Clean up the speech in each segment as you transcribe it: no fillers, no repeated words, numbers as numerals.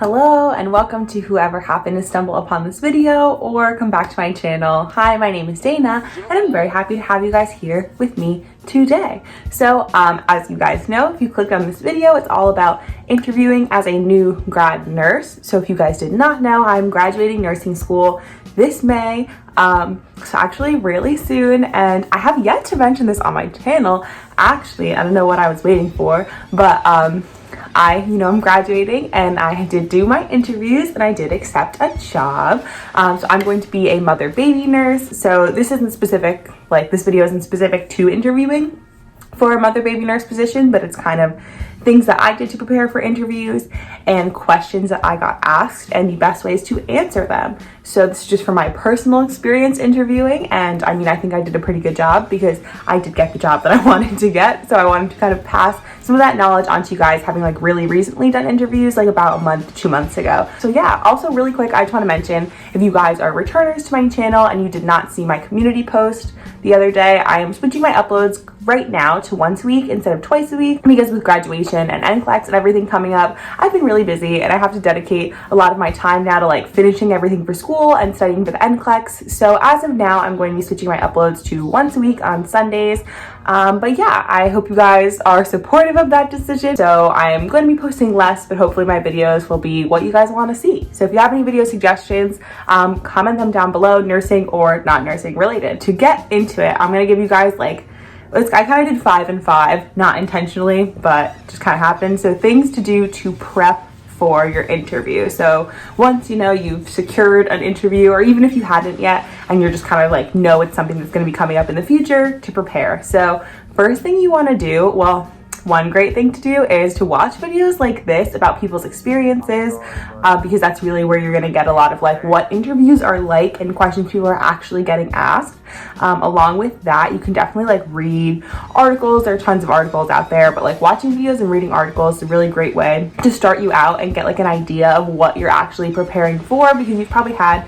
Hello and welcome to whoever happened to stumble upon this video or come back to my channel. Hi, my name is Dana and I'm very happy to have you guys here with me today. So as you guys know, if you clicked on this video, it's all about interviewing as a new grad nurse. So if you guys did not know, I'm graduating nursing school this May, so actually really soon, and I have yet to mention this on my channel. Actually, I don't know what I was waiting for, but I'm graduating and I did do my interviews and I did accept a job. So I'm going to be a mother baby nurse. So this isn't specific, this video isn't specific to interviewing for a mother baby nurse position, but it's kind of things that I did to prepare for interviews and questions that I got asked and the best ways to answer them. So this is just from my personal experience interviewing, and I think I did a pretty good job because I did get the job that I wanted to get. So I wanted to kind of pass some of that knowledge on to you guys, having really recently done interviews about a month, 2 months ago. So yeah, also really quick, I just want to mention, if you guys are returners to my channel and you did not see my community post the other day, I am switching my uploads right now to once a week instead of twice a week because with graduation and NCLEX and everything coming up, I've been really busy and I have to dedicate a lot of my time now to finishing everything for school and studying for the NCLEX. So as of now, I'm going to be switching my uploads to once a week on Sundays. But yeah, I hope you guys are supportive of that decision. So I am going to be posting less, but hopefully my videos will be what you guys want to see. So if you have any video suggestions, comment them down below, nursing or not nursing related. To get into it, I'm going to give you guys I kind of did 5 and 5, not intentionally, but just kind of happened. So things to do to prep for your interview. So once you've secured an interview, or even if you hadn't yet and you're just kind of know it's something that's going to be coming up in the future, to prepare. So first thing you want to do, one great thing to do is to watch videos like this about people's experiences, because that's really where you're going to get a lot of what interviews are like and questions people are actually getting asked. Along with that, you can definitely read articles. There are tons of articles out there, but watching videos and reading articles is a really great way to start you out and get an idea of what you're actually preparing for, because you've probably had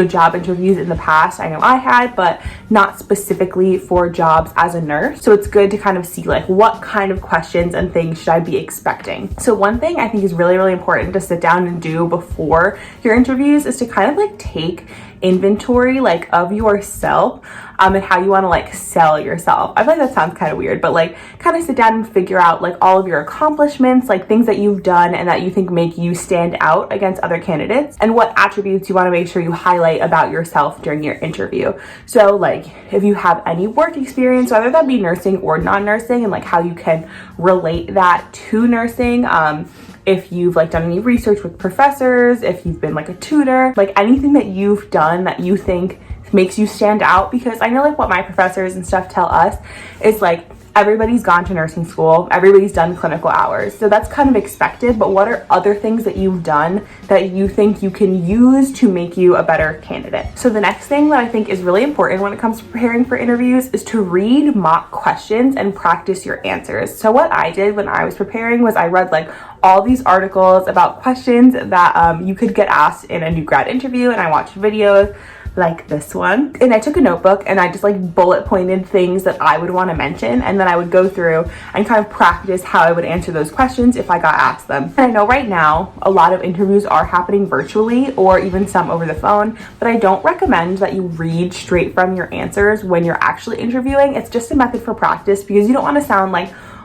job interviews in the past. I know I had, but not specifically for jobs as a nurse. So it's good to kind of see what kind of questions and things should I be expecting. So one thing I think is really, really important to sit down and do before your interviews is to kind of take inventory of yourself and how you want to sell yourself. I feel that sounds kind of weird, but kind of sit down and figure out all of your accomplishments, things that you've done and that you think make you stand out against other candidates, and what attributes you want to make sure you highlight about yourself during your interview. So if you have any work experience, whether that be nursing or non-nursing, and how you can relate that to nursing, if you've done any research with professors, if you've been a tutor, anything that you've done that you think makes you stand out. Because I know what my professors and stuff tell us is everybody's gone to nursing school, everybody's done clinical hours, so that's kind of expected. But what are other things that you've done that you think you can use to make you a better candidate? So the next thing that I think is really important when it comes to preparing for interviews is to read mock questions and practice your answers. So what I did when I was preparing was I read all these articles about questions that you could get asked in a new grad interview, and I watched videos like this one, and I took a notebook and I just bullet pointed things that I would want to mention, and then I would go through and kind of practice how I would answer those questions if I got asked them. And I know right now a lot of interviews are happening virtually or even some over the phone, but I don't recommend that you read straight from your answers when you're actually interviewing. It's just a method for practice because you don't want to sound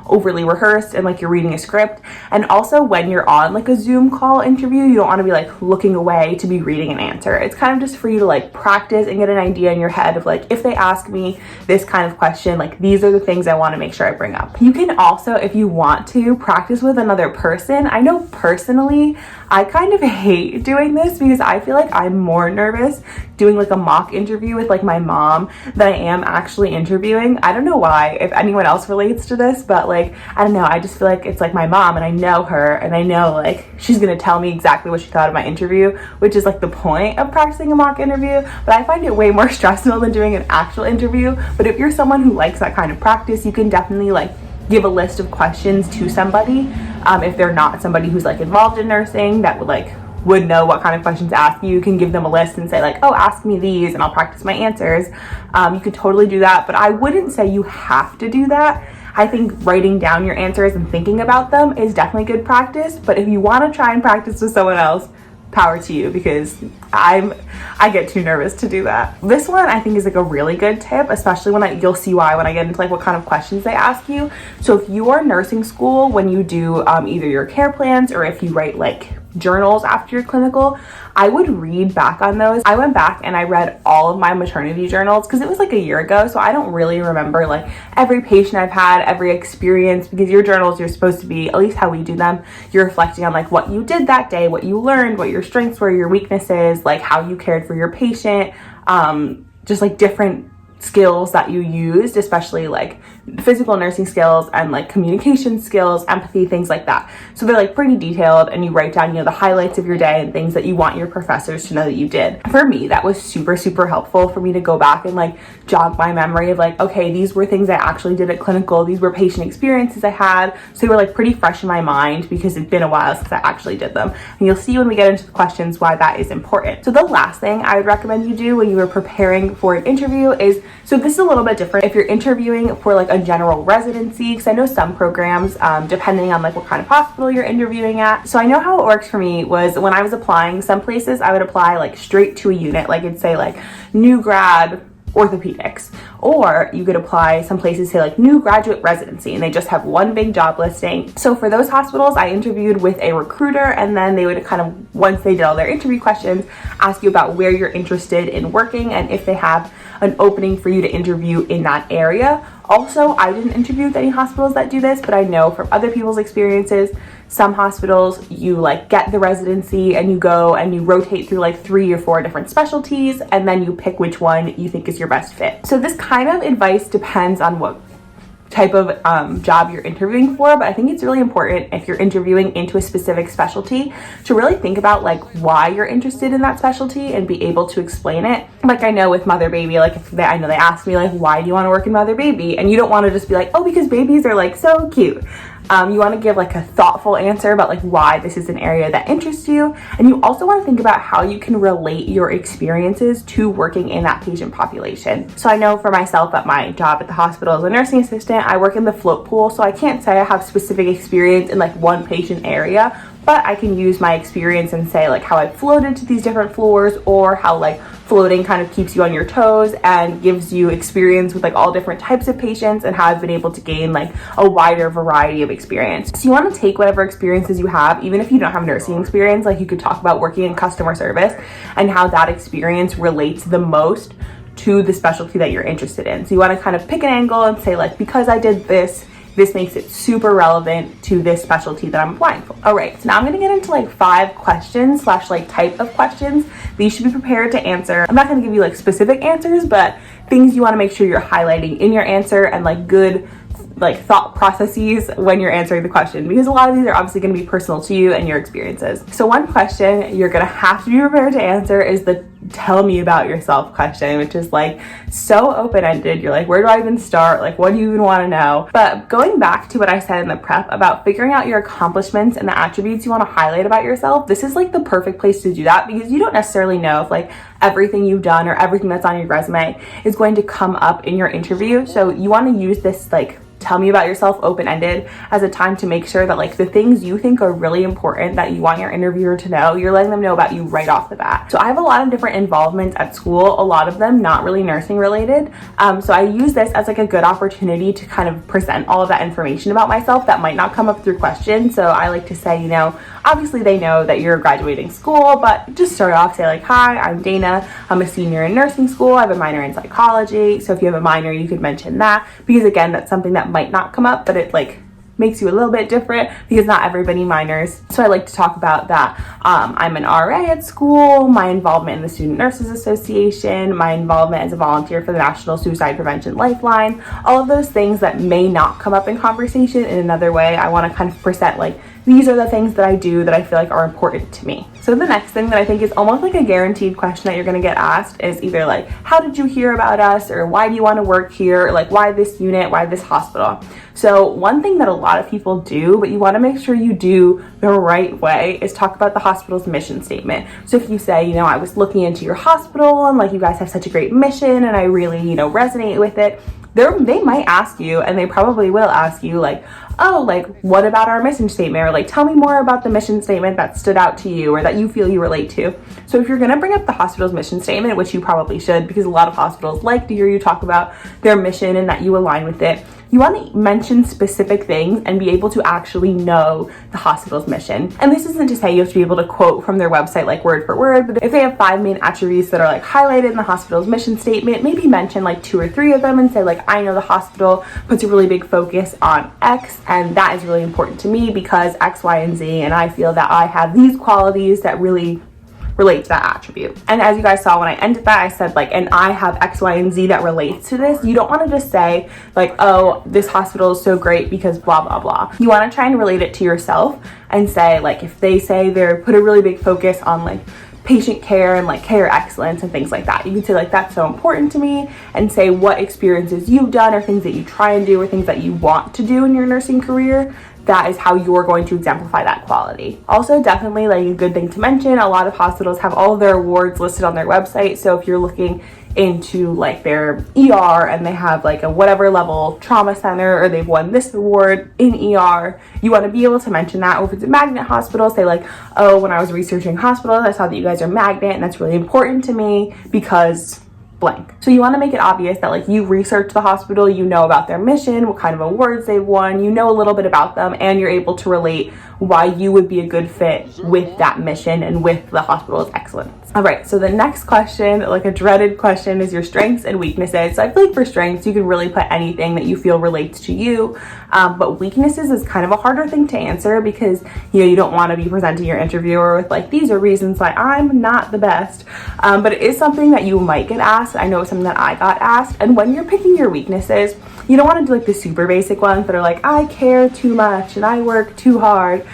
overly rehearsed and you're reading a script. And also when you're on a Zoom call interview, you don't want to be looking away to be reading an answer. It's kind of just for you to practice and get an idea in your head of if they ask me this kind of question, these are the things I want to make sure I bring up. You can also, if you want to, practice with another person. I know personally I kind of hate doing this because I feel I'm more nervous doing a mock interview with my mom than I am actually interviewing. I don't know why, if anyone else relates to this, but I don't know, I just feel it's my mom and I know her and I know she's gonna tell me exactly what she thought of my interview, which is the point of practicing a mock interview. But I find it way more stressful than doing an actual interview. But if you're someone who likes that kind of practice, you can definitely give a list of questions to somebody, if they're not somebody who's involved in nursing that would know what kind of questions to ask you. You can give them a list and say oh, ask me these and I'll practice my answers. You could totally do that, but I wouldn't say you have to do that. I think writing down your answers and thinking about them is definitely good practice, but if you want to try and practice with someone else, power to you, because I get too nervous to do that. This one I think is like a really good tip, especially when you'll see why when I get into like what kind of questions they ask you. So if you are nursing school, when you do either your care plans or if you write like journals after your clinical, I would read back on those. I went back and I read all of my maternity journals because it was like a year ago, so I don't really remember like every patient I've had, every experience, because your journals, you're supposed to be, at least how we do them, you're reflecting on like what you did that day, what you learned, what your strengths were, your weaknesses, like how you cared for your patient, just like different skills that you used, especially like physical nursing skills and like communication skills, empathy, things like that. So they're like pretty detailed, and you write down, you know, the highlights of your day and things that you want your professors to know that you did. For me, that was super, super helpful for me to go back and like jog my memory of like, okay, these were things I actually did at clinical, these were patient experiences I had. So they were like pretty fresh in my mind because it'd been a while since I actually did them. And you'll see when we get into the questions why that is important. So the last thing I would recommend you do when you are preparing for an interview is, so this is a little bit different if you're interviewing for like a general residency, because I know some programs, depending on like what kind of hospital you're interviewing at. So I know how it works for me was when I was applying, some places I would apply like straight to a unit, like it'd say like new grad orthopedics, or you could apply some places say like new graduate residency, and they just have one big job listing. So for those hospitals, I interviewed with a recruiter, and then they would kind of, once they did all their interview questions, ask you about where you're interested in working and if they have an opening for you to interview in that area. Also, I didn't interview with any hospitals that do this, but I know from other people's experiences, some hospitals, you like get the residency and you go and you rotate through like 3 or 4 different specialties, and then you pick which one you think is your best fit. So this kind of advice depends on what type of job you're interviewing for, but I think it's really important if you're interviewing into a specific specialty to really think about like why you're interested in that specialty and be able to explain it. Like I know with mother baby, like I know they asked me like, why do you want to work in mother baby? And you don't want to just be like, oh, because babies are like so cute. You want to give like a thoughtful answer about like why this is an area that interests you. And you also want to think about how you can relate your experiences to working in that patient population. So I know for myself at my job at the hospital as a nursing assistant, I work in the float pool. So I can't say I have specific experience in like one patient area, but I can use my experience and say like how I floated to these different floors, or how like floating kind of keeps you on your toes and gives you experience with like all different types of patients, and how I've been able to gain like a wider variety of experience. So you want to take whatever experiences you have, even if you don't have nursing experience, like you could talk about working in customer service and how that experience relates the most to the specialty that you're interested in. So you want to kind of pick an angle and say like, because I did this, this makes it super relevant to this specialty that I'm applying for. All right, so now I'm gonna get into like 5 questions / like type of questions that you should be prepared to answer. I'm not gonna give you like specific answers, but things you wanna make sure you're highlighting in your answer, and like good like thought processes when you're answering the question, because a lot of these are obviously going to be personal to you and your experiences. So one question you're going to have to be prepared to answer is the tell me about yourself question, which is like so open-ended. You're like, where do I even start? Like, what do you even want to know? But going back to what I said in the prep about figuring out your accomplishments and the attributes you want to highlight about yourself, this is like the perfect place to do that, because you don't necessarily know if like everything you've done or everything that's on your resume is going to come up in your interview. So you want to use this like tell me about yourself open-ended as a time to make sure that like the things you think are really important that you want your interviewer to know, you're letting them know about you right off the bat. So I have a lot of different involvements at school, a lot of them not really nursing related. So I use this as like a good opportunity to kind of present all of that information about myself that might not come up through questions. So I like to say, you know, obviously they know that you're graduating school, but just start off, say like, hi, I'm Dana. I'm a senior in nursing school. I have a minor in psychology. So if you have a minor, you could mention that, because again, that's something that might not come up, but it like makes you a little bit different because not everybody minors. So I like to talk about that. I'm an RA at school, my involvement in the Student Nurses Association, my involvement as a volunteer for the National Suicide Prevention Lifeline, all of those things that may not come up in conversation in another way. I want to kind of present like, these are the things that I do that I feel like are important to me. So the next thing that I think is almost like a guaranteed question that you're going to get asked is either like, how did you hear about us? Or why do you want to work here? Or like, why this unit? Why this hospital? So one thing that a lot of people do, but you want to make sure you do the right way, is talk about the hospital's mission statement. So if you say, you know, I was looking into your hospital and like you guys have such a great mission and I really, you know, resonate with it, they might ask you, and they probably will ask you, like, oh, like, what about our mission statement? Or like, tell me more about the mission statement that stood out to you or that you feel you relate to. So if you're gonna bring up the hospital's mission statement, which you probably should, because a lot of hospitals like to hear you talk about their mission and that you align with it, you want to mention specific things and be able to actually know the hospital's mission. And this isn't to say you have to be able to quote from their website like word for word, but if they have 5 main attributes that are like highlighted in the hospital's mission statement, maybe mention like 2 or 3 of them and say like, I know the hospital puts a really big focus on X, and that is really important to me because X, Y, and Z, and I feel that I have these qualities that really relate to that attribute. And as you guys saw when I ended that, I said like, and I have X, Y, and Z that relates to this. You don't want to just say like, oh, this hospital is so great because blah, blah, blah. You want to try and relate it to yourself and say like, if they say they're put a really big focus on like patient care and like care excellence and things like that, you can say like, that's so important to me, and say what experiences you've done or things that you try and do or things that you want to do in your nursing career. That is how you're going to exemplify that quality. Also, definitely like a good thing to mention, a lot of hospitals have all of their awards listed on their website. So if you're looking into like their ER and they have like a whatever level trauma center, or they've won this award in ER, you want to be able to mention that. Or if it's a magnet hospital, say like, oh, when I was researching hospitals, I saw that you guys are magnet and that's really important to me because blank. So you want to make it obvious that like you researched the hospital, you know about their mission, what kind of awards they've won, you know a little bit about them, and you're able to relate why you would be a good fit with that mission and with the hospital's excellence. All right, so the next question, like a dreaded question, is your strengths and weaknesses. So I feel like for strengths, you can really put anything that you feel relates to you, but weaknesses is kind of a harder thing to answer because, you know, you don't want to be presenting your interviewer with like, these are reasons why I'm not the best, but it is something that you might get asked. I know it's something that I got asked, and when you're picking your weaknesses, you don't want to do like the super basic ones that are like, I care too much and I work too hard.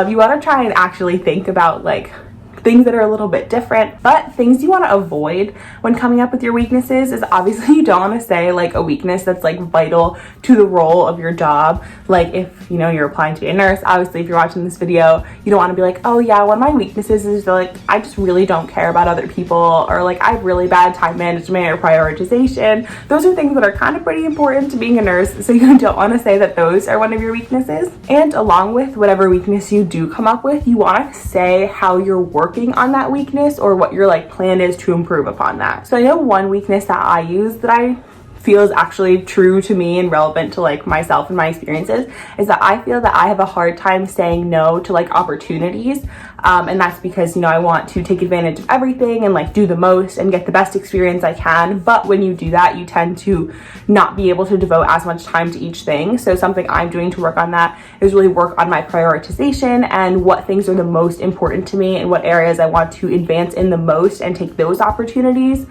You want to try and actually think about like things that are a little bit different, but things you want to avoid when coming up with your weaknesses is obviously you don't want to say like a weakness that's like vital to the role of your job. Like if, you know, you're applying to be a nurse, obviously if you're watching this video, you don't want to be like, oh yeah, one of my weaknesses is like, I just really don't care about other people, or like I have really bad time management or prioritization. Those are things that are kind of pretty important to being a nurse, so you don't want to say that those are one of your weaknesses. And along with whatever weakness you do come up with, you want to say how you're working on that weakness or what your like plan is to improve upon that. So I know one weakness that I use that I feel is actually true to me and relevant to like myself and my experiences is that I feel that I have a hard time saying no to like opportunities, and that's because, you know, I want to take advantage of everything and like do the most and get the best experience I can, but when you do that, you tend to not be able to devote as much time to each thing. So something I'm doing to work on that is really work on my prioritization and what things are the most important to me and what areas I want to advance in the most, and take those opportunities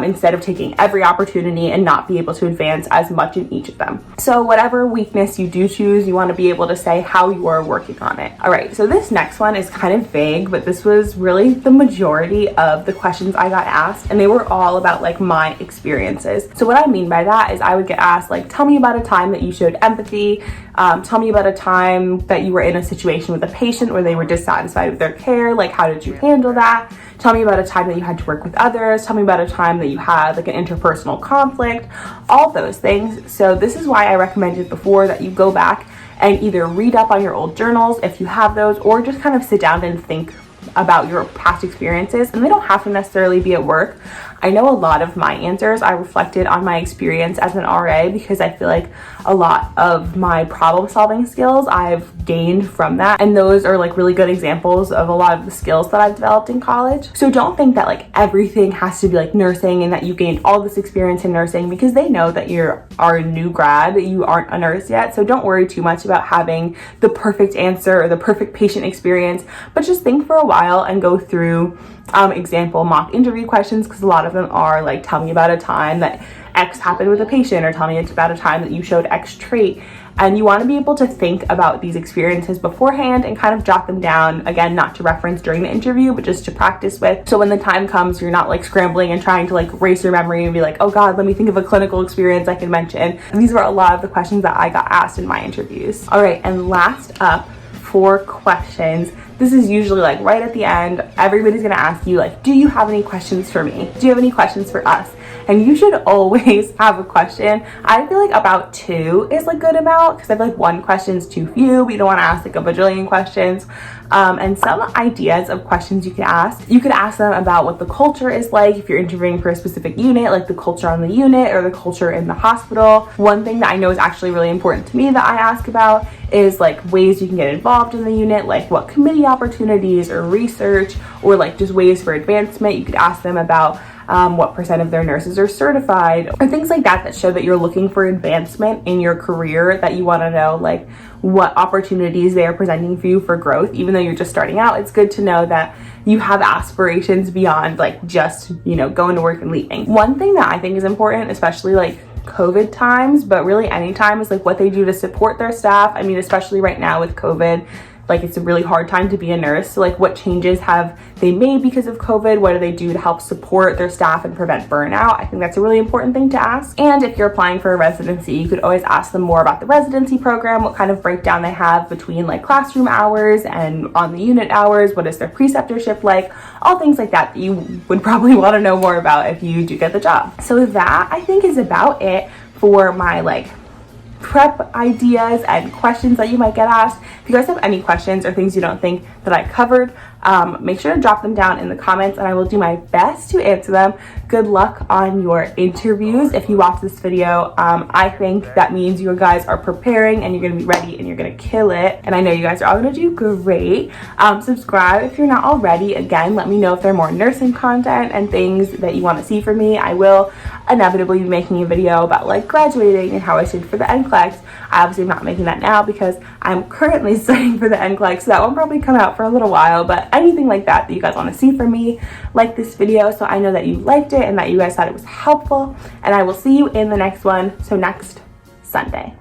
instead of taking every opportunity and not be able to advance as much in each of them. So whatever weakness you do choose, you want to be able to say how you are working on it. All right, so this next one is kind of vague, but this was really the majority of the questions I got asked, and they were all about like my experiences. So what I mean by that is I would get asked like, tell me about a time that you showed empathy, tell me about a time that you were in a situation with a patient where they were dissatisfied with their care, like how did you handle that? Tell me about a time that you had to work with others. Tell me about a time that you had like an interpersonal conflict, all those things. So this is why I recommended before that you go back and either read up on your old journals if you have those, or just kind of sit down and think about your past experiences. And they don't have to necessarily be at work. I know a lot of my answers I reflected on my experience as an RA because I feel like a lot of my problem solving skills I've gained from that, and those are like really good examples of a lot of the skills that I've developed in college. So don't think that like everything has to be like nursing and that you gained all this experience in nursing, because they know that you are a new grad, you aren't a nurse yet. So don't worry too much about having the perfect answer or the perfect patient experience, but just think for a while and go through example mock interview questions, because a lot of them are like, tell me about a time that X happened with a patient, or tell me about a time that you showed X trait. And you want to be able to think about these experiences beforehand and kind of jot them down, again, not to reference during the interview, but just to practice with. So when the time comes, you're not like scrambling and trying to like race your memory and be like, oh God, let me think of a clinical experience I can mention. And these were a lot of the questions that I got asked in my interviews. All right, and last up, 4 questions. This is usually like right at the end. Everybody's gonna ask you like, do you have any questions for me? Do you have any questions for us? and you should always have a question. I feel like about 2 is a good amount, because I feel like 1 question is too few. We don't want to ask like a bajillion questions. And some ideas of questions you could ask. You could ask them about what the culture is like if you're interviewing for a specific unit, like the culture on the unit or the culture in the hospital. One thing that I know is actually really important to me that I ask about is like ways you can get involved in the unit, like what committee opportunities or research or like just ways for advancement. You could ask them about what % of their nurses are certified, or things like that that show that you're looking for advancement in your career, that you want to know like what opportunities they are presenting for you for growth. Even though you're just starting out, it's good to know that you have aspirations beyond like just, you know, going to work and leaving. One thing that I think is important, especially like COVID times, but really any time, is like what they do to support their staff. I mean, especially right now with COVID, like it's a really hard time to be a nurse. So like what changes have they made because of COVID? What do they do to help support their staff and prevent burnout? I think that's a really important thing to ask. And if you're applying for a residency, you could always ask them more about the residency program, what kind of breakdown they have between like classroom hours and on the unit hours, what is their preceptorship like, all things like that that you would probably want to know more about if you do get the job. So that I think is about it for my like prep ideas and questions that you might get asked. If you guys have any questions or things you don't think that I covered, make sure to drop them down in the comments and I will do my best to answer them. Good luck on your interviews. If you watch this video, I think that means you guys are preparing and you're gonna be ready and you're gonna kill it. And I know you guys are all gonna do great. Subscribe if you're not already. Again, let me know if there are more nursing content and things that you want to see from me. I will inevitably be making a video about like graduating and how I studied for the NCLEX. I obviously am not making that now because I'm currently studying for the NCLEX, so that won't probably come out for a little while. But anything like that that you guys want to see from me, like this video so I know that you liked it and that you guys thought it was helpful. And I will see you in the next one, so next Sunday.